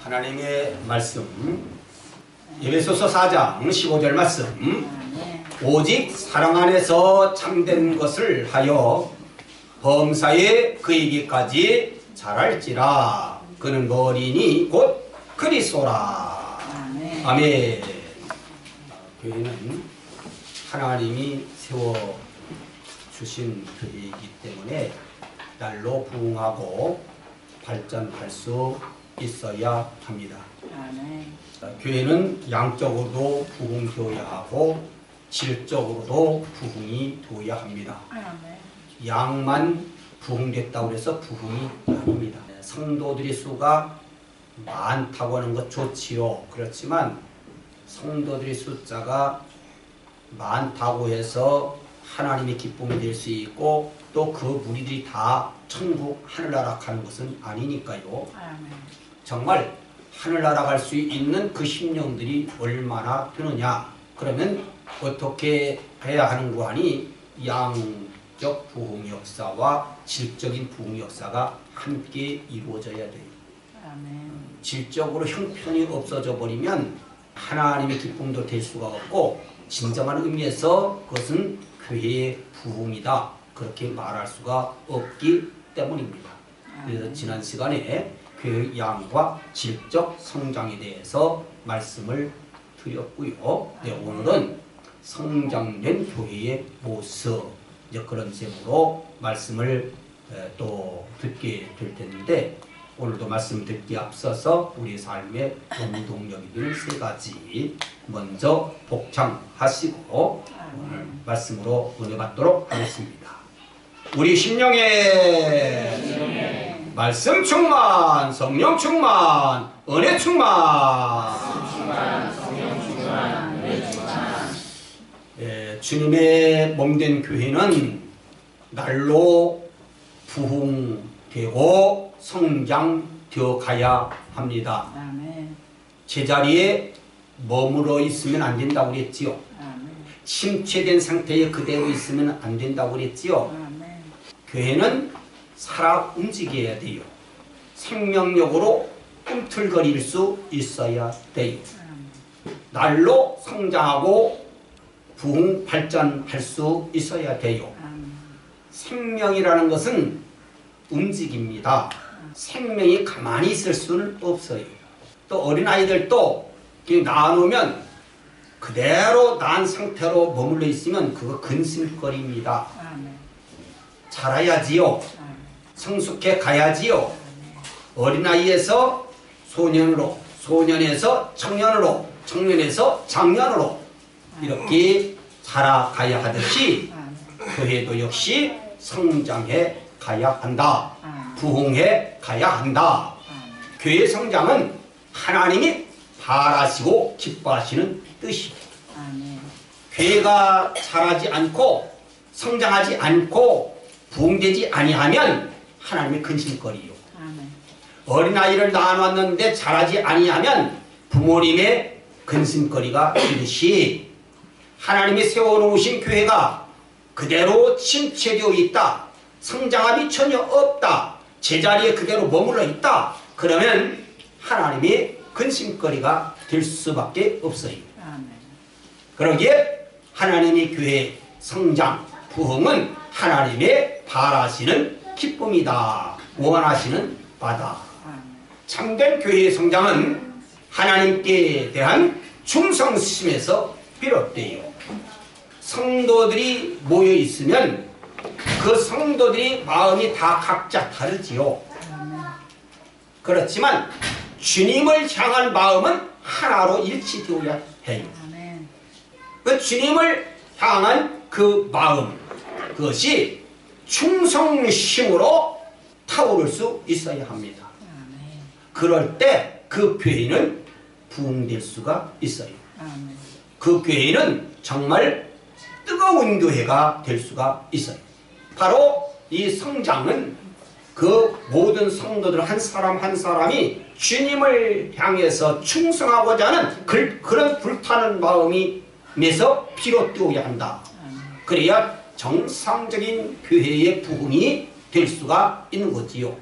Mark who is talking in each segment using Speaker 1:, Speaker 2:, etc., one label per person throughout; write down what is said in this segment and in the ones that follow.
Speaker 1: 하나님의 말씀 에베소서 4장 15절 말씀 오직 사랑 안에서 참된 것을 하여 범사에 그이기까지 자랄지라 그는 머리니 곧 그리스도라. 아멘. 교회는 하나님이 세워주신 교회이기 때문에 날로 부흥하고 발전할 수 있어야 합니다. 교회는 양적으로도 부흥되어야 하고 질적으로도 부흥이 되어야 합니다. 양만 부흥됐다고 해서 부흥이 아닙니다. 성도들의 수가 많다고 하는 것 좋지요. 그렇지만 성도들의 숫자가 많다고 해서 하나님의 기쁨이 될 수 있고 또 그 무리들이 다 천국 하늘나라 가는 것은 아니니까요. 정말 하늘나라 갈 수 있는 그 심령들이 얼마나 되느냐. 그러면 어떻게 해야 하는가 하니 양적 부흥 역사와 질적인 부흥 역사가 함께 이루어져야 돼요. 질적으로 형편이 없어져 버리면 하나님의 기쁨도 될 수가 없고 진정한 의미에서 그것은 교회의 부흥이다. 그렇게 말할 수가 없기 때문입니다. 그래서 지난 시간에 교회의 양과 질적 성장에 대해서 말씀을 드렸고요. 네, 오늘은 성장된 교회의 모습 그런 제목으로 말씀을 또 듣게 될 텐데 오늘도 말씀 듣기에 앞서서 우리 삶의 원동력이 되는 세 가지 먼저 복창하시고 오늘 말씀으로 은혜 받도록 하겠습니다. 우리 심령에 말씀 충만, 성령 충만, 은혜 충만. 주님의 몸된 교회는 날로 부흥되고 성장되어 가야 합니다. 제자리에 머물러 있으면 안 된다고 그랬지요. 침체된 상태에 그대로 있으면 안 된다고 그랬지요. 교회는 살아 움직여야 돼요. 생명력으로 꿈틀거릴 수 있어야 돼요. 날로 성장하고 부흥 발전할 수 있어야 돼요. 생명이라는 것은 움직입니다. 생명이 가만히 있을 수는 없어요. 또 어린아이들도 낳아놓으면 그대로 낳은 상태로 머물러 있으면 그거 근심거리입니다. 자라야지요. 성숙해 가야지요. 어린아이에서 소년으로, 소년에서 청년으로, 청년에서 장년으로 이렇게 자라가야 하듯이 교회도 역시 성장해 가야 한다. 부흥해 가야 한다. 교회 성장은 하나님이 바라시고 기뻐하시는 뜻이에요. 교회가 자라지 않고 성장하지 않고 부흥되지 아니하면 하나님의 근심거리요. 어린아이를 낳아놨는데 자라지 아니하면 부모님의 근심거리가 되듯이 하나님이 세워놓으신 교회가 그대로 침체되어 있다. 성장함이 전혀 없다. 제자리에 그대로 머물러 있다. 그러면 하나님의 근심거리가 될 수밖에 없어요. 그러기에 하나님의 교회 성장, 부흥은 하나님의 바라시는 기쁨이다. 원하시는 바다. 참된 교회의 성장은 하나님께 대한 충성심에서 비롯돼요. 성도들이 모여 있으면 그 성도들이 마음이 다 각자 다르지요. 그렇지만 주님을 향한 마음은 하나로 일치되어야 해요. 그 주님을 향한 그 마음, 그것이 충성심으로 타오를 수 있어야 합니다. 그럴 때 그 교회는 부흥될 수가 있어요. 그 교회는 정말 뜨거운 교회가 될 수가 있어요. 바로 이 성장은 그 모든 성도들 한 사람 한 사람이 주님을 향해서 충성하고자 하는 그런 불타는 마음에서 비롯되어야 한다. 그래야 정상적인 교회의 부흥이 될 수가 있는 거지요.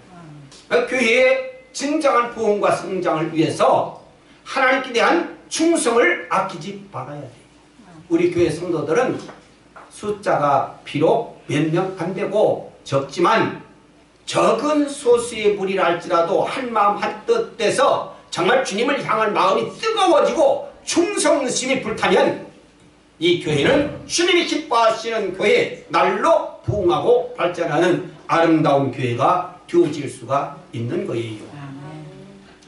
Speaker 1: 교회의 진정한 부흥과 성장을 위해서 하나님께 대한 충성을 아끼지 말아야 돼요. 우리 교회 성도들은 숫자가 비록 몇 명 안 되고 적지만 적은 소수의 무리라 할지라도 한마음 한뜻 돼서 정말 주님을 향한 마음이 뜨거워지고 충성심이 불타면 이 교회는 주님이 기뻐하시는 교회, 날로 부흥하고 발전하는 아름다운 교회가 되어질 수가 있는 거예요.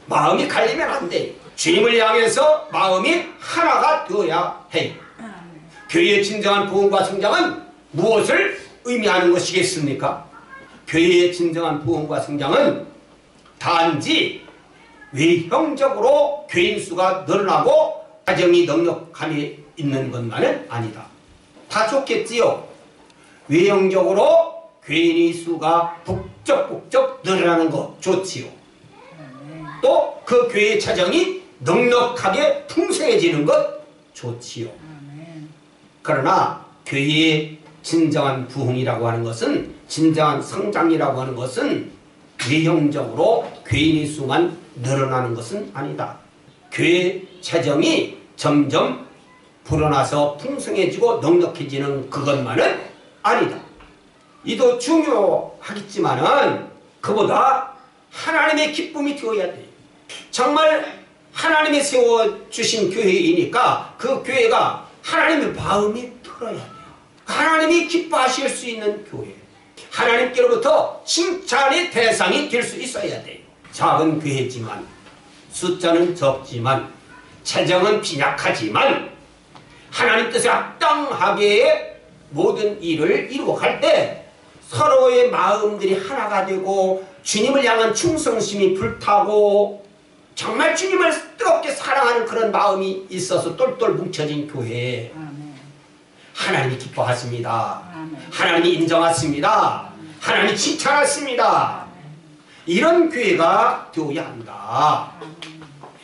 Speaker 1: 마음이 갈리면 안 돼요. 주님을 향해서 마음이 하나가 되어야 해요. 교회의 진정한 부흥과 성장은 무엇을 의미하는 것이겠습니까? 교회의 진정한 부흥과 성장은 단지 외형적으로 교인 수가 늘어나고 가정이 넉넉함이 있는 것만은 아니다. 다 좋겠지요. 외형적으로 교인의 수가 북적북적 늘어나는 것 좋지요. 또 그 교회의 차정이 넉넉하게 풍성해지는 것 좋지요. 그러나 교회의 진정한 부흥이라고 하는 것은, 진정한 성장이라고 하는 것은 외형적으로 교인의 수만 늘어나는 것은 아니다. 교회 재정이 점점 불어나서 풍성해지고 넉넉해지는 그것만은 아니다. 이도 중요하겠지만은 그보다 하나님의 기쁨이 되어야 돼요. 정말 하나님이 세워주신 교회이니까 그 교회가 하나님의 마음이 들어야 돼요. 하나님이 기뻐하실 수 있는 교회, 하나님께로부터 칭찬의 대상이 될 수 있어야 돼요. 작은 교회지만, 숫자는 적지만, 재정은 빈약하지만 하나님 뜻에 합당하게 모든 일을 이루어 갈 때 서로의 마음들이 하나가 되고 주님을 향한 충성심이 불타고 정말 주님을 뜨겁게 사랑하는 그런 마음이 있어서 똘똘 뭉쳐진 교회, 하나님이 기뻐하십니다. 하나님이 인정하십니다. 하나님이 칭찬하십니다. 이런 교회가 되어야 한다.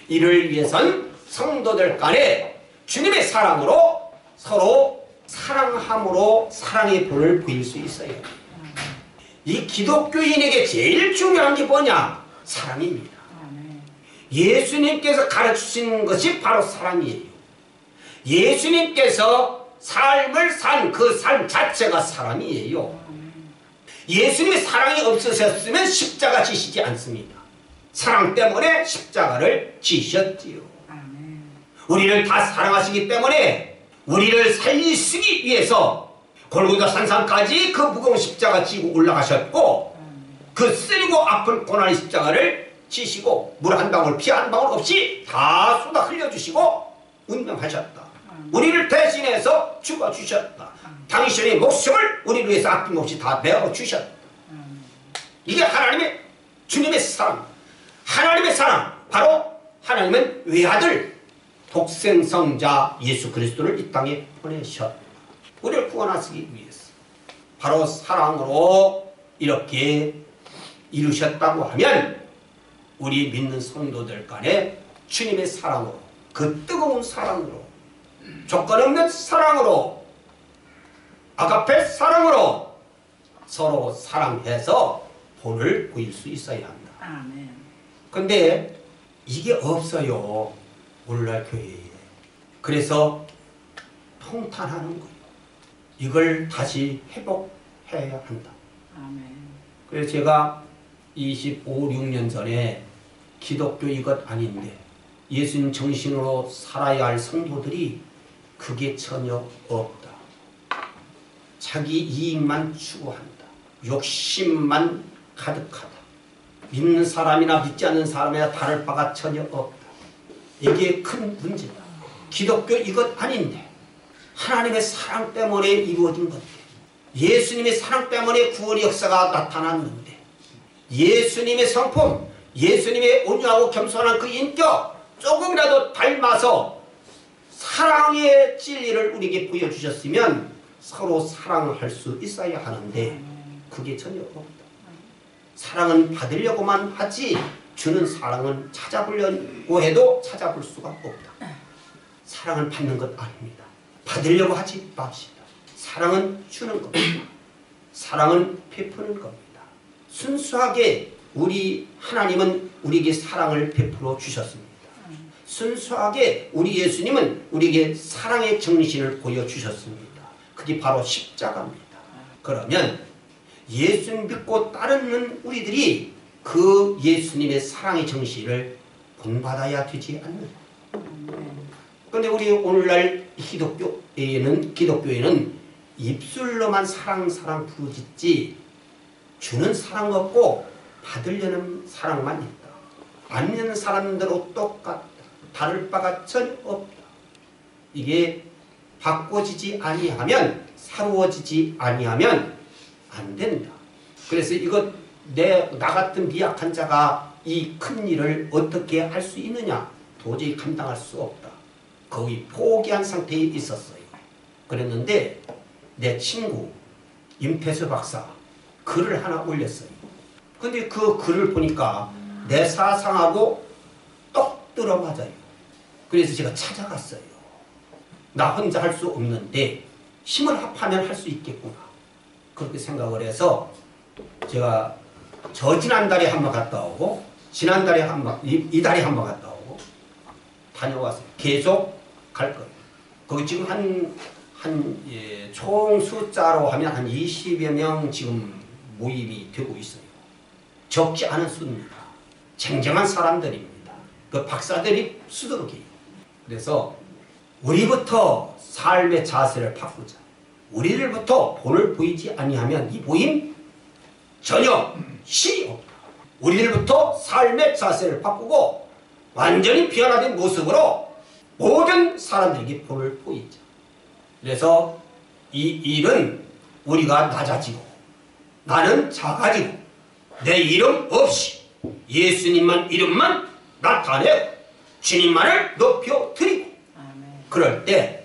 Speaker 1: 이를 위해선 성도들 간에 주님의 사랑으로 서로 사랑함으로 사랑의 본을 보일 수 있어요. 이 기독교인에게 제일 중요한 게 뭐냐? 사랑입니다. 예수님께서 가르치신 것이 바로 사랑이에요. 예수님께서 삶을 산 그 삶 자체가 사랑이에요. 예수님의 사랑이 없으셨으면 십자가 지시지 않습니다. 사랑 때문에 십자가를 지셨지요. 우리를 다 사랑하시기 때문에 우리를 살리시기 위해서 골고다 산상까지 그 무거운 십자가 지고 올라가셨고, 그 쓰리고 아픈 고난의 십자가를 지시고 물 한 방울 피 한 방울 없이 다 쏟아 흘려주시고 운명하셨다. 우리를 대신해서 죽어주셨다. 당신의 목숨을 우리를 위해서 아낌없이 다 내어주셨다. 이게 하나님의, 주님의 사랑, 하나님의 사랑. 바로 하나님은 외아들 독생성자 예수 그리스도를 이 땅에 보내셨다. 우리를 구원하시기 위해서 바로 사랑으로 이렇게 이루셨다고 하면 우리 믿는 성도들 간에 주님의 사랑으로, 그 뜨거운 사랑으로, 조건 없는 사랑으로, 아가페 사랑으로 서로 사랑해서 본을 보일 수 있어야 한다. 그런데 이게 없어요. 오늘날 교회에. 그래서 통탄하는 거예요. 이걸 다시 회복해야 한다. 그래서 제가 25, 6년 전에 기독교 이것 아닌데 예수님 정신으로 살아야 할 성도들이 그게 전혀 없다. 자기 이익만 추구한다. 욕심만 가득하다. 믿는 사람이나 믿지 않는 사람이나 다를 바가 전혀 없다. 이게 큰 문제다. 기독교 이것 아닌데 하나님의 사랑 때문에 이루어진 건데, 예수님의 사랑 때문에 구원의 역사가 나타났는데, 예수님의 성품, 예수님의 온유하고 겸손한 그 인격 조금이라도 닮아서 사랑의 진리를 우리에게 보여주셨으면 서로 사랑을 할 수 있어야 하는데 그게 전혀 없다. 사랑은 받으려고만 하지 주는 사랑은 찾아보려고 해도 찾아볼 수가 없다. 사랑은 받는 것 아닙니다. 받으려고 하지 맙시다. 사랑은 주는 겁니다. 사랑은 베푸는 겁니다. 순수하게 우리 하나님은 우리에게 사랑을 베풀어 주셨습니다. 순수하게 우리 예수님은 우리에게 사랑의 정신을 보여주셨습니다. 그게 바로 십자가입니다. 그러면 예수 믿고 따르는 우리들이 그 예수님의 사랑의 정신을 본받아야 되지 않느냐. 그런데 우리 오늘날 기독교에는 입술로만 사랑 부르짖지 주는 사랑 없고 받으려는 사랑만 있다. 받는 사람대로 똑같다. 다를 바가 전혀 없다. 이게 바꿔지지 아니하면, 사루어지지 아니하면 안 된다. 그래서 이것 나 같은 미약한 자가 이 큰 일을 어떻게 할 수 있느냐? 도저히 감당할 수 없다. 거의 포기한 상태에 있었어요. 그랬는데 내 친구 임태수 박사 글을 하나 올렸어요. 근데 그 글을 보니까 내 사상하고 똑 들어맞아요. 그래서 제가 찾아갔어요. 나 혼자 할 수 없는데 힘을 합하면 할 수 있겠구나. 그렇게 생각을 해서 제가 지난달에 한 번 갔다 오고 지난달에 한 번, 이달에 한 번 갔다 오고 다녀왔어요. 계속 갈 거예요. 거기 지금 총 숫자로 하면 한 20여 명 지금 모임이 되고 있어요. 적지 않은 수입니다. 쟁쟁한 사람들입니다. 그 박사들이 수두룩해요. 그래서 우리부터 삶의 자세를 바꾸자. 우리들부터 본을 보이지 아니하면 이 모임 전혀 실이 없다. 우리들부터 삶의 자세를 바꾸고 완전히 변화된 모습으로 모든 사람들에게 본을 보이자. 그래서 이 일은 우리가 낮아지고 나는 작아지고 내 이름 없이 예수님만 이름만 나타내고 주님만을 높여드리고 그럴 때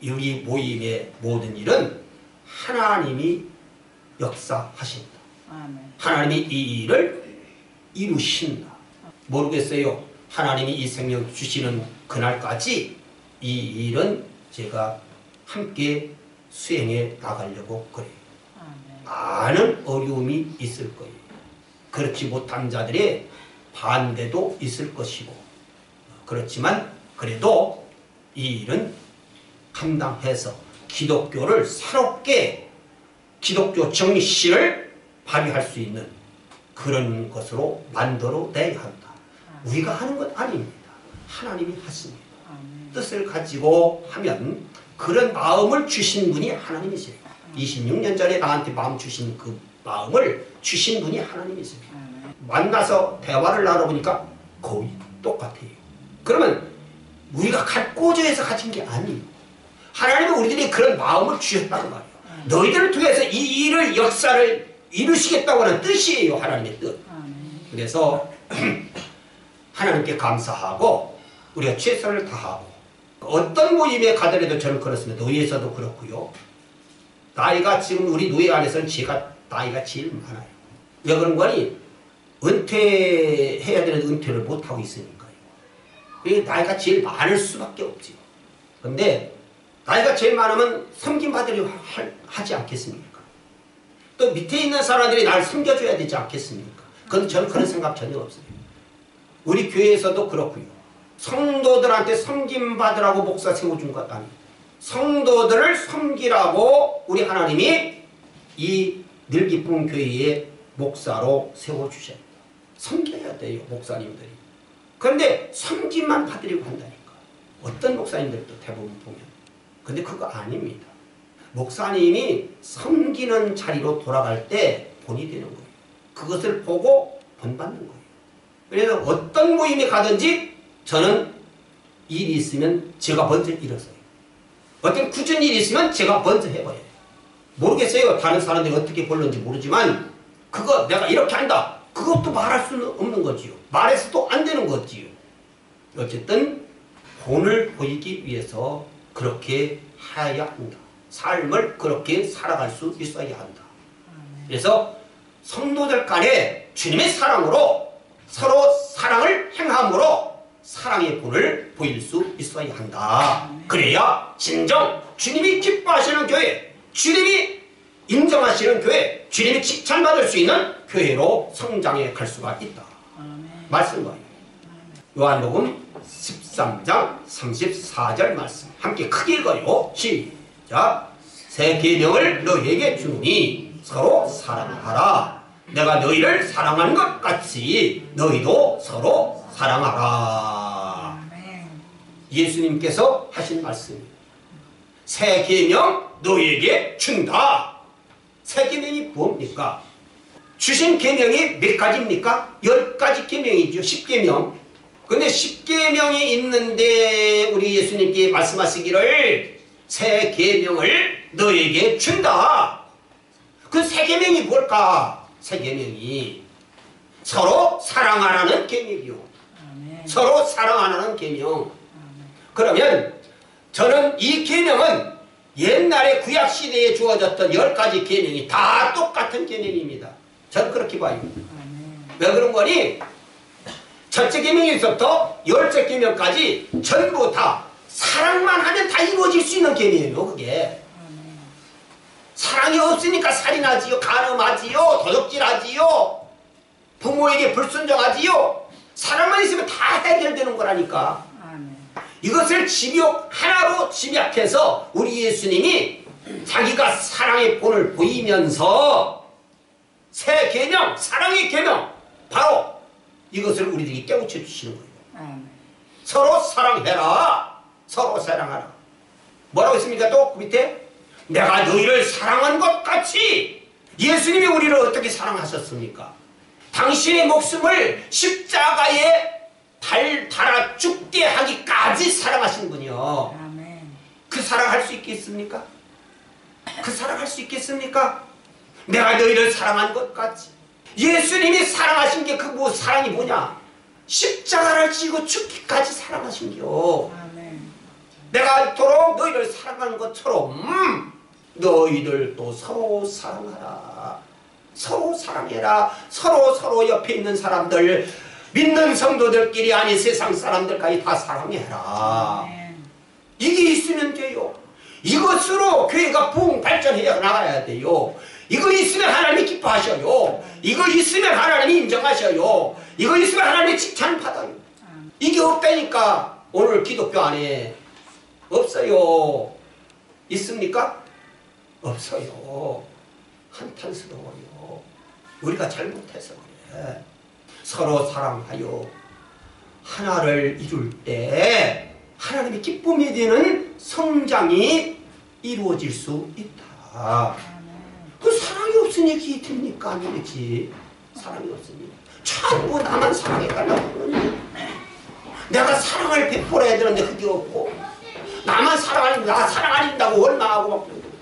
Speaker 1: 우리 모임의 모든 일은 하나님이 역사하신다. 하나님이 이 일을 이루신다. 모르겠어요. 하나님이 이 생명 주시는 그날까지 이 일은 제가 함께 수행해 나가려고 그래요. 많은 어려움이 있을 거예요. 그렇지 못한 자들의 반대도 있을 것이고 그렇지만 그래도 이 일은 감당해서 기독교를 새롭게 기독교 정신을 발휘할 수 있는 그런 것으로 만들어내야 한다. 우리가 하는 것 아닙니다. 하나님이 하십니다. 뜻을 가지고 하면 그런 마음을 주신 분이 하나님이세요. 26년 전에 나한테 마음 주신 그 마음을 주신 분이 하나님이세요. 만나서 대화를 나눠보니까 거의 똑같아요. 그러면 우리가 꼬저해서 가진 게 아니에요. 하나님은 우리들이 그런 마음을 주셨다는 말이에요. 너희들을 통해서 이 일을 역사를 이루시겠다고 하는 뜻이에요. 하나님의 뜻. 그래서 하나님께 감사하고 우리가 최선을 다하고 어떤 모임에 가더라도 저는 그렇습니다. 노예에서도 그렇고요. 나이가 지금 우리 노예 안에서는 제가 나이가 제일 많아요. 왜 그런 거니? 은퇴해야 되는 은퇴를 못하고 있으니까요. 그게 나이가 제일 많을 수밖에 없지요. 근데 나이가 제일 많으면 섬김받으려 하지 않겠습니까? 또 밑에 있는 사람들이 날 섬겨줘야 되지 않겠습니까? 그건 저는 그런 생각 전혀 없어요. 우리 교회에서도 그렇고요. 성도들한테 섬김받으라고 목사 세워준 것 아니에요. 성도들을 섬기라고 우리 하나님이 이 늘기쁨 교회의 목사로 세워주셔야 돼요. 섬겨야 돼요. 목사님들이. 그런데 섬김만 받으려고 한다니까. 어떤 목사님들도 대부분 보면. 근데 그거 아닙니다. 목사님이 섬기는 자리로 돌아갈 때 본이 되는 거예요. 그것을 보고 본받는 거예요. 그래서 어떤 모임에 가든지 저는 일이 있으면 제가 먼저 일어서요. 어떤 굳은 일이 있으면 제가 먼저 해봐요. 모르겠어요. 다른 사람들이 어떻게 볼는지 모르지만 그거 내가 이렇게 한다. 그것도 말할 수는 없는 거지요. 말해서도 안 되는 거지요. 어쨌든 본을 보이기 위해서 그렇게 해야 한다. 삶을 그렇게 살아갈 수 있어야 한다. 그래서 성도들 간에 주님의 사랑으로 서로 사랑을 행함으로 사랑의 본을 보일 수 있어야 한다. 그래야 진정 주님이 기뻐하시는 교회, 주님이 인정하시는 교회, 주님이 칭찬받을 수 있는 교회로 성장해 갈 수가 있다. 말씀 거예요. 요한복음 13장 34절 말씀 함께 크게 읽어요. 시작. 새 계명을 너희에게 주니 서로 사랑하라. 내가 너희를 사랑한 것 같이 너희도 서로 사랑하라. 예수님께서 하신 말씀입니다. 새 계명 너희에게 준다. 새 계명이 뭡니까? 주신 계명이 몇 가지입니까? 10가지 계명이죠. 10계명. 근데 10계명이 있는데 우리 예수님께 말씀하시기를 새 계명을 너희에게 준다. 그 새 계명이 뭘까? 새 계명이 서로 사랑하라는 계명이요. 서로 사랑하라는 계명. 그러면 저는 이 계명은 옛날에 구약시대에 주어졌던 10가지 계명이 다 똑같은 계명입니다. 저는 그렇게 봐요. 왜 그런 거니? 첫째 계명에서부터 10째 계명까지 전부 다 사랑만 하면 다 이루어질 수 있는 계명이에요. 그게 사랑이 없으니까 살인하지요, 간음하지요, 도둑질하지요, 부모에게 불순종하지요. 사랑만 있으면 다 해결되는 거라니까. 이것을 집약 하나로 집약해서 우리 예수님이 자기가 사랑의 본을 보이면서 새 계명, 사랑의 계명, 바로 이것을 우리들이 깨우쳐 주시는 거예요. 서로 사랑해라. 서로 사랑하라. 뭐라고 했습니까? 또 그 밑에 내가 너희를 사랑한 것 같이. 예수님이 우리를 어떻게 사랑하셨습니까? 당신의 목숨을 십자가에 달아 죽게 하기까지 사랑하신 분이요. 그 사랑할 수 있겠습니까? 그 사랑할 수 있겠습니까? 내가 너희를 사랑한 것 같이. 예수님이 사랑하신 게 그 사랑이 뭐냐? 십자가를 지고 죽기까지 사랑하신겨. 내가 이토록 너희를 사랑하는 것처럼 너희들도 서로 사랑하라. 서로 사랑해라. 서로 옆에 있는 사람들, 믿는 성도들끼리 아닌 세상 사람들까지 다 사랑해라. 이게 있으면 돼요. 이것으로 교회가 부흥 발전해 나가야 돼요. 이거 있으면 하나님이 기뻐하셔요. 이거 있으면 하나님이 인정하셔요. 이거 있으면 하나님이 칭찬받아요. 이게 없다니까 오늘 기독교 안에 없어요. 있습니까? 없어요. 한탄스러워요. 우리가 잘못해서 그래. 서로 사랑하여 하나를 이룰 때 하나님의 기쁨이 되는 성장이 이루어질 수 있다. 그 사랑이 없으니 이게 됩니까? 아니겠지. 사랑이 없으니 전부 나만 사랑해달라고 그러니 내가 사랑을 베풀어야 되는데 그게 없고 나만 나 사랑 안 한다고 원망하고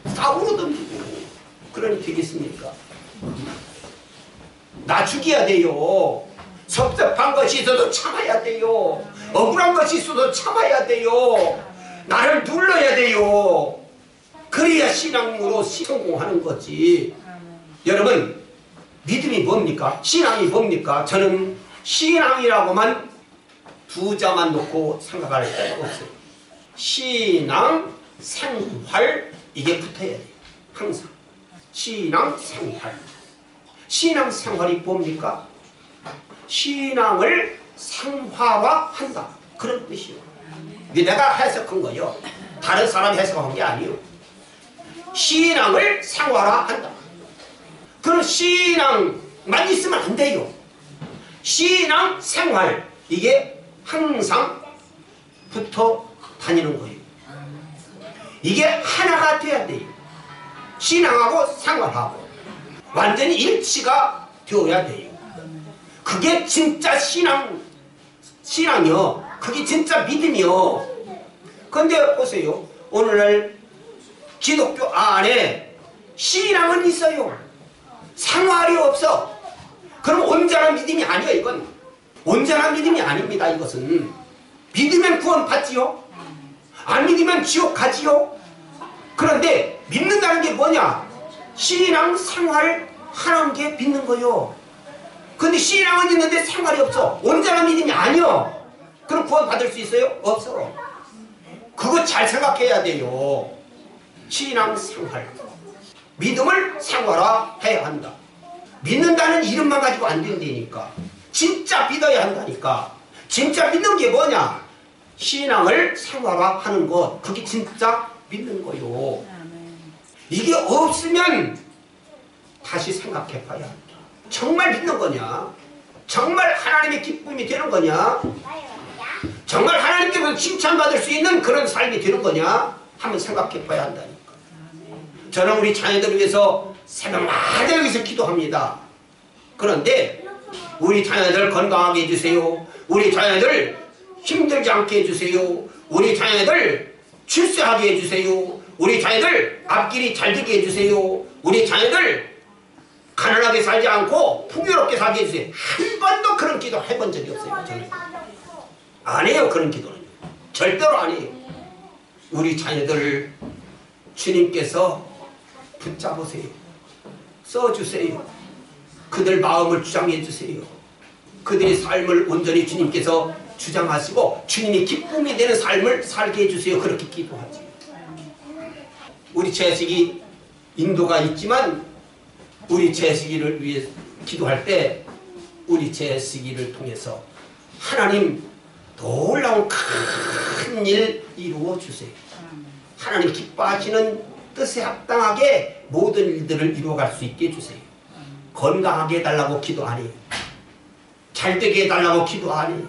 Speaker 1: 막 싸우러 던지고 그러니 되겠습니까? 나 죽여야 돼요. 섭섭한 것이 있어도 참아야 돼요. 억울한 것이 있어도 참아야 돼요. 나를 눌러야 돼요. 그래야 신앙으로 성공하는 거지. 여러분 믿음이 뭡니까? 신앙이 뭡니까? 저는 신앙이라고만 두 자만 놓고 생각할 필요가 없어요. 신앙, 생활 이게 붙어야 돼요. 항상 신앙, 생활. 신앙, 생활이 뭡니까? 신앙을 생활화한다. 그런 뜻이에요. 내가 해석한 거요. 다른 사람이 해석한 게 아니에요. 신앙을 생활화한다. 그런 신앙만 있으면 안 돼요. 신앙, 생활 이게 항상 붙어 다니는 거예요. 이게 하나가 돼야 돼요. 신앙하고 생활하고 완전히 일치가 되어야 돼요. 그게 진짜 신앙이요. 그게 진짜 믿음이요. 근데 보세요. 오늘날 기독교 안에 신앙은 있어요. 생활이 없어. 그럼 온전한 믿음이 아니에요. 이건 온전한 믿음이 아닙니다. 이것은 믿으면 구원 받지요. 안 믿으면 지옥 가지요. 그런데 믿는다는 게 뭐냐? 신앙 생활 하는 게 믿는 거요. 근데 신앙은 있는데 생활이 없어. 온전한 믿음이 아니요. 그럼 구원 받을 수 있어요? 없어. 그거 잘 생각해야 돼요. 신앙 생활. 믿음을 생활화해야 한다. 믿는다는 이름만 가지고 안 된다니까. 진짜 믿어야 한다니까. 진짜 믿는 게 뭐냐? 신앙을 생활화하는 것. 그게 진짜 믿는 거요. 이게 없으면 다시 생각해 봐야 한다. 정말 믿는 거냐? 정말 하나님의 기쁨이 되는 거냐? 정말 하나님께서 칭찬받을 수 있는 그런 삶이 되는 거냐? 한번 생각해 봐야 한다니까. 저는 우리 자녀들을 위해서 새벽마다 여기서 기도합니다. 그런데 우리 자녀들 건강하게 해주세요. 우리 자녀들 힘들지 않게 해주세요. 우리 자녀들 출세하게 해주세요. 우리 자녀들 앞길이 잘 되게 해주세요. 우리 자녀들 가난하게 살지 않고 풍요롭게 살게 해주세요. 한 번도 그런 기도 해본 적이 없어요. 저는 안 해요. 그런 기도는 절대로 안 해요. 우리 자녀들을 주님께서 붙잡으세요. 써주세요. 그들 마음을 주장해 주세요. 그들의 삶을 온전히 주님께서 주장하시고 주님이 기쁨이 되는 삶을 살게 해주세요. 그렇게 기도하지. 우리 자식이 인도가 있지만 우리 자식이를 위해 기도할 때 우리 자식이를 통해서 하나님 놀라운 큰 일 이루어 주세요. 하나님 기뻐하시는 뜻에 합당하게 모든 일들을 이루어갈 수 있게 해주세요. 건강하게 해달라고 기도 안 해요. 잘되게 해달라고 기도 안 해요.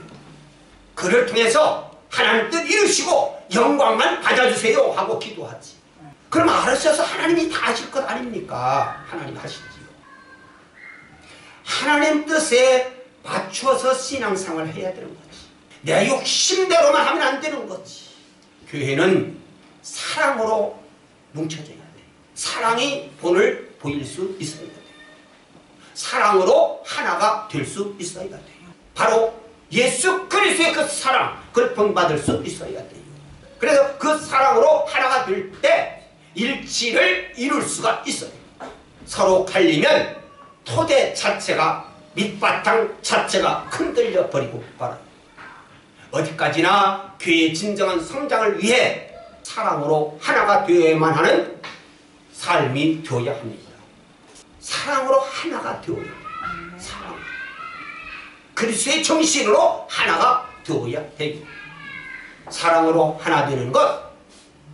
Speaker 1: 그를 통해서 하나님 뜻 이루시고 영광만 받아주세요 하고 기도하지. 그럼 알으셔서 하나님이 다 하실 것 아닙니까? 하나님 하시지요. 하나님 뜻에 맞추어서 신앙생활을 해야 되는 거지. 내 욕심대로만 하면 안 되는 거지. 교회는 사랑으로 뭉쳐져야 돼. 사랑이 본을 보일 수 있어야 돼. 사랑으로 하나가 될 수 있어야 돼요. 바로 예수 그리스도의 그 사랑, 그걸 본받을 수 있어야 돼요. 그래서 그 사랑으로 하나가 될 때 일치를 이룰 수가 있어요. 서로 갈리면 토대 자체가, 밑바탕 자체가 흔들려 버리고 말아요. 어디까지나 교회의 진정한 성장을 위해 사랑으로 하나가 되어야만 하는 삶이 되어야 합니다. 사랑으로 하나가 되어야 해요. 사랑. 그리스도의 정신으로 하나가 되어야 해요. 사랑으로 하나 되는 것,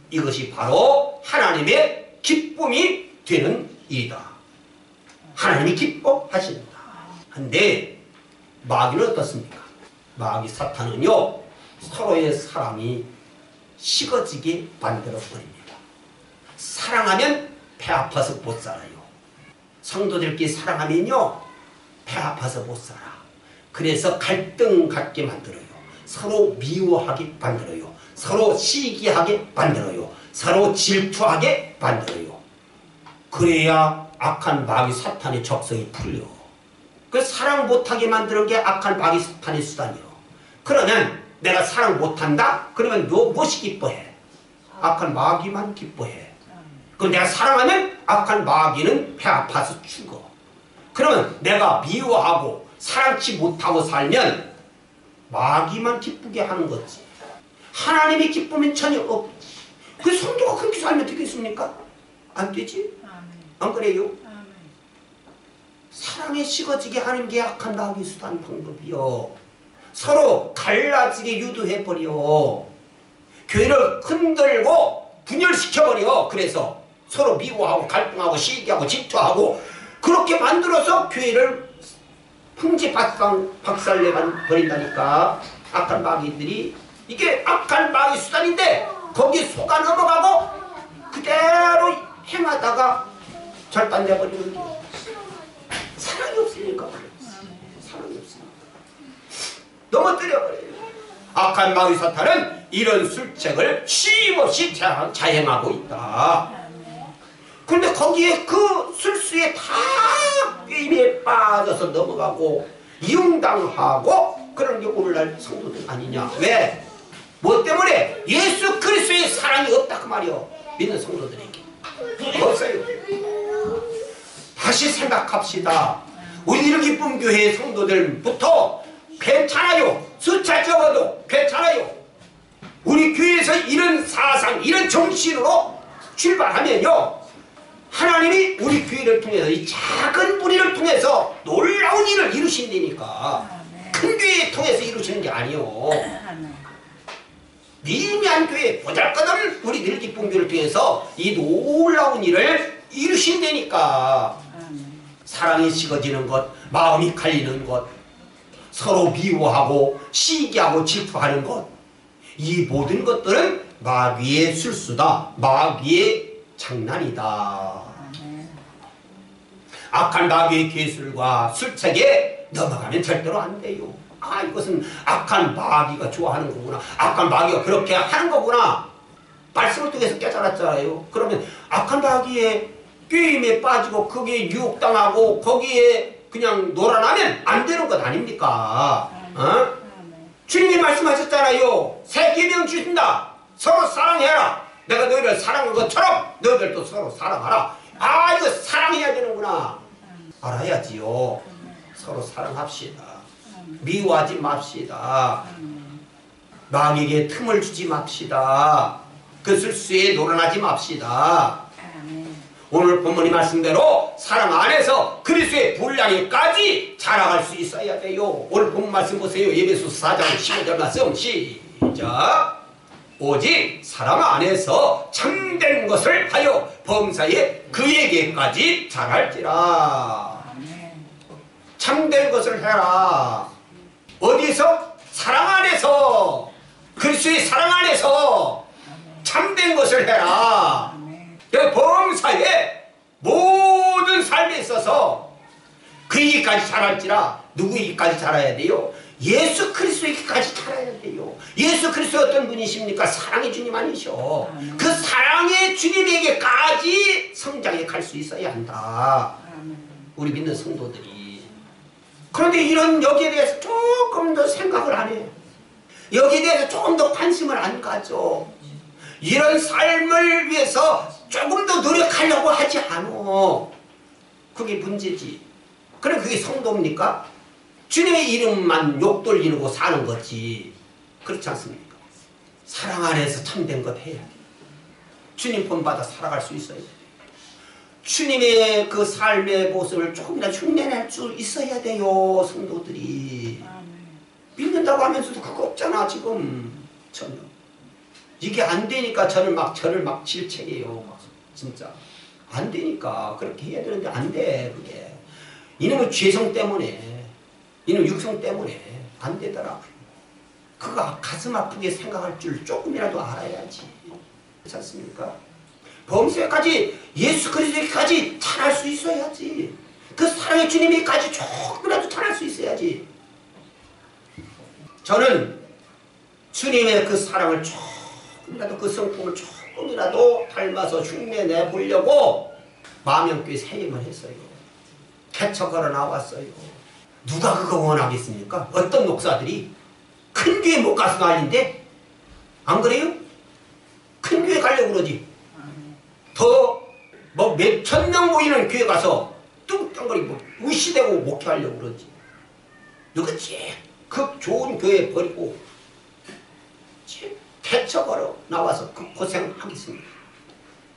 Speaker 1: 이것이 바로 하나님의 기쁨이 되는 일이다. 하나님이 기뻐하신다. 근데 마귀는 어떻습니까? 마귀 사탄은요, 서로의 사랑이 식어지게 만들어버립니다. 사랑하면 배 아파서 못 살아요. 성도들끼리 사랑하면요, 배 아파서 못 살아. 그래서 갈등 갖게 만들어요. 서로 미워하게 만들어요. 서로 시기하게 만들어요. 서로 질투하게 만들어요. 그래야 악한 마귀 사탄의 적성이 풀려. 그 사랑 못하게 만드는 게 악한 마귀 사탄의 수단이요. 그러면 내가 사랑 못한다? 그러면 너 무엇이 기뻐해? 악한 마귀만 기뻐해. 그럼 내가 사랑하면 악한 마귀는 배 아파서 죽어. 그러면 내가 미워하고 사랑치 못하고 살면 마귀만 기쁘게 하는 거지. 하나님의 기쁨은 전혀 없지. 그 성도가 그렇게 살면 되겠습니까? 안 되지? 안 그래요? 사랑에 식어지게 하는 게 악한 마귀 수단 방법이요. 서로 갈라지게 유도해버려. 교회를 흔들고 분열시켜버려. 그래서 서로 미워하고 갈등하고 시기하고 질투하고 그렇게 만들어서 교회를 풍지 박살내버린다니까. 악한 마귀들이. 이게 악한 마귀 수단인데 거기에 속아 넘어가고 그대로 행하다가 절단내버리는 게 사랑이 없으니까 그래. 사랑이 없으니까 넘어뜨려버려요. 악한 마귀 사탄은 이런 술책을 쉼없이 자행하고 있다. 그런데 거기에 그 술수에 다 게임에 빠져서 넘어가고 이용당하고 그런 게 오늘날 성도들 아니냐. 왜? 뭐 때문에? 예수 그리스도의 사랑이 없다 그 말이요. 믿는 성도들에게 없어요. 다시 생각합시다. 우리 기쁨 교회 성도들부터 괜찮아요. 숫자 적어도 괜찮아요. 우리 교회에서 이런 사상, 이런 정신으로 출발하면요, 하나님이 우리 교회를 통해서 이 작은 뿌리를 통해서 놀라운 일을 이루신다니까. 큰 교회 통해서 이루시는 게 아니요. 미미한 교회 보잘것없는 우리 늘기쁨교를 통해서 이 놀라운 일을 이루신다니까. 사랑이 식어지는 것, 마음이 갈리는 것, 서로 미워하고 시기하고 질투하는 것, 이 모든 것들은 마귀의 술수다. 마귀의 장난이다. 악한 마귀의 기술과 술책에 넘어가면 절대로 안 돼요. 아, 이것은 악한 마귀가 좋아하는 거구나. 악한 마귀가 그렇게 하는 거구나. 말씀을 통해서 깨달았잖아요. 그러면 악한 마귀의 꾀임에 빠지고 거기에 유혹당하고 거기에 그냥 놀아나면 안 되는 것 아닙니까? 어? 주님이 말씀하셨잖아요. 새 계명 주신다. 서로 사랑해라. 내가 너희를 사랑한 것처럼 너희들도 서로 사랑하라. 아, 이거 사랑해야 되는구나. 알아야지요. 서로 사랑합시다. 미워하지 맙시다. 마귀에게 틈을 주지 맙시다. 그 술수에 놀아나지 맙시다. 오늘 본문의 말씀대로 사랑 안에서 그리스도의 분량에까지 자라갈 수 있어야 돼요. 오늘 본문 말씀 보세요. 에베소서 4장 15절 말씀 시작. 오직 사랑 안에서 참된 것을 하여 범사에 그에게까지 자랄지라. 참된 것을 해라. 어디서? 사랑 안에서. 그리스도의 사랑 안에서 참된 것을 해라. 범사에 모든 삶에 있어서 그에게까지 자랄지라. 누구에게까지 자라야 돼요? 예수 그리스도에게까지 자라야 돼요. 예수 그리스도 어떤 분이십니까? 사랑의 주님 아니셔. 그 사랑의 주님에게까지 성장해 갈 수 있어야 한다. 우리 믿는 성도들이. 그런데 이런 여기에 대해서 조금 더 생각을 안 해요. 여기에 대해서 조금 더 관심을 안 가져. 이런 삶을 위해서 조금 더 노력하려고 하지 않아. 그게 문제지. 그럼 그게 성도입니까? 주님의 이름만 욕돌리고 사는 거지. 그렇지 않습니까? 사랑 안에서 참된 것 해야 돼. 주님 본받아 살아갈 수 있어야 돼. 주님의 그 삶의 모습을 조금이라도 흉내낼 수 있어야 돼요. 성도들이. 믿는다고 하면서도 그거 없잖아 지금. 전혀. 이게 안 되니까 저를 막 질책해요. 진짜 안 되니까. 그렇게 해야 되는데 안 돼. 그게 이놈의 죄성 때문에, 이놈의 육성 때문에 안 되더라. 그거 가슴 아프게 생각할 줄 조금이라도 알아야지. 그렇지 않습니까? 범사에까지, 예수 그리스도에게까지 잘할 수 있어야지. 그 사랑의 주님에게까지 조금이라도 잘할 수 있어야지. 저는 주님의 그 사랑을 조금이라도, 그 성품을 조금이라도 닮아서 흉내내 보려고 마명교회 사임을 했어요. 개척하러 나왔어요. 누가 그거 원하겠습니까? 어떤 목사들이 큰 교회 못 가서 난리인데, 안 그래요? 큰 교회 가려고 그러지. 더 뭐 몇천 명 모이는 교회 가서 뚱뚱거리고 무시되고 목회하려고 그러지. 누구지? 그 좋은 교회 버리고 개척하러 나와서 그 고생하겠습니다.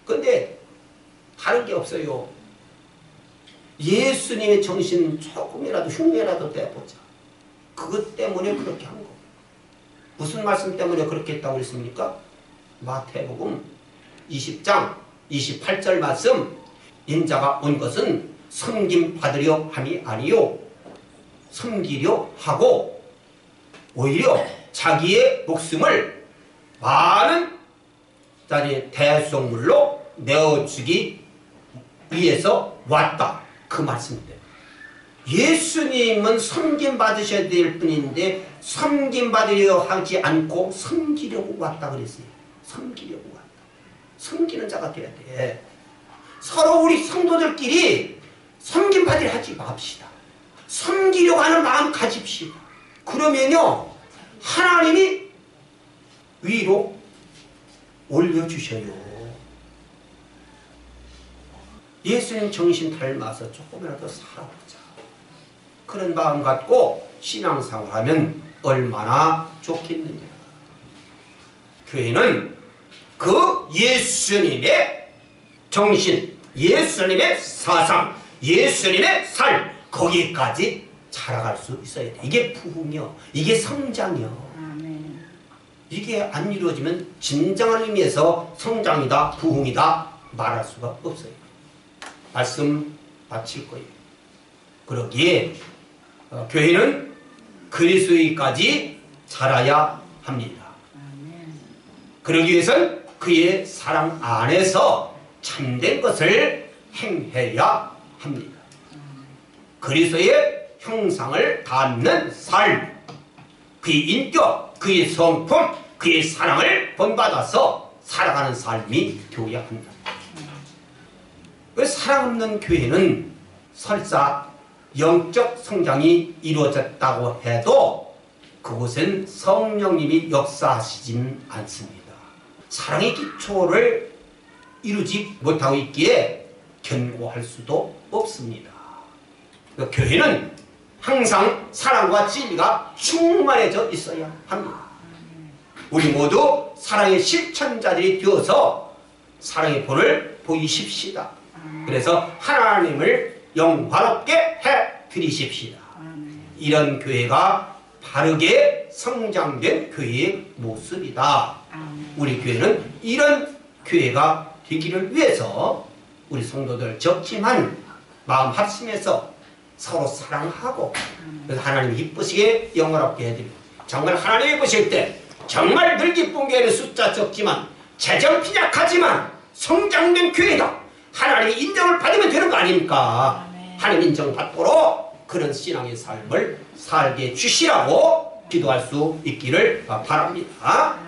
Speaker 1: 근데 다른 게 없어요. 예수님의 정신 조금이라도 흉내라도 내보자. 그것 때문에 그렇게 한 거. 무슨 말씀 때문에 그렇게 했다고 그랬습니까? 마태복음 20장 28절 말씀. 인자가 온 것은 섬김 받으려 함이 아니요 섬기려 하고 오히려 자기의 목숨을 많은 자리의 대속물로 내어주기 위해서 왔다. 그 말씀인데, 예수님은 섬김 받으셔야 될 뿐인데 섬김 받으려 하지 않고 섬기려고 왔다 그랬어요. 섬기려고 왔다. 섬기는 자가 돼야 돼. 서로 우리 성도들끼리 섬김 받으려 하지 맙시다. 섬기려고 하는 마음 가집시다. 그러면요 하나님이 위로 올려주셔요. 예수님 정신 닮아서 조금이라도 살아보자. 그런 마음 갖고 신앙생활하면 얼마나 좋겠느냐. 교회는 그 예수님의 정신, 예수님의 사상, 예수님의 삶, 거기까지 자라갈 수 있어야 돼. 이게 부흥이요. 이게 성장이요. 이게 안 이루어지면 진정한 의미에서 성장이다, 부흥이다 말할 수가 없어요. 말씀 마칠 거예요. 그러기에 교회는 그리스도인까지 자라야 합니다. 그러기 위해서는 그의 사랑 안에서 참된 것을 행해야 합니다. 그리스도의 형상을 닮는 삶, 그의 인격, 그의 성품, 그의 사랑을 본받아서 살아가는 삶이 되어야 합니다. 그 사랑 없는 교회는 설사 영적 성장이 이루어졌다고 해도 그곳은 성령님이 역사하시진 않습니다. 사랑의 기초를 이루지 못하고 있기에 견고할 수도 없습니다. 그러니까 교회는 항상 사랑과 진리가 충만해져 있어야 합니다. 우리 모두 사랑의 실천자들이 되어서 사랑의 본을 보이십시다. 그래서 하나님을 영화롭게 해 드리십시다. 이런 교회가 바르게 성장된 교회의 모습이다. 우리 교회는 이런 교회가 되기를 위해서 우리 성도들 적지만 마음 합심해서 서로 사랑하고 그래서 하나님 기쁘시게 영화롭게 해드리고 정말 하나님이 보실 때 정말 늘 기쁜 교회는 숫자 적지만 재정 피약하지만 성장된 교회다. 하나님의 인정을 받으면 되는 거 아닙니까? 하나님 인정받도록 그런 신앙의 삶을 살게 주시라고 기도할 수 있기를 바랍니다.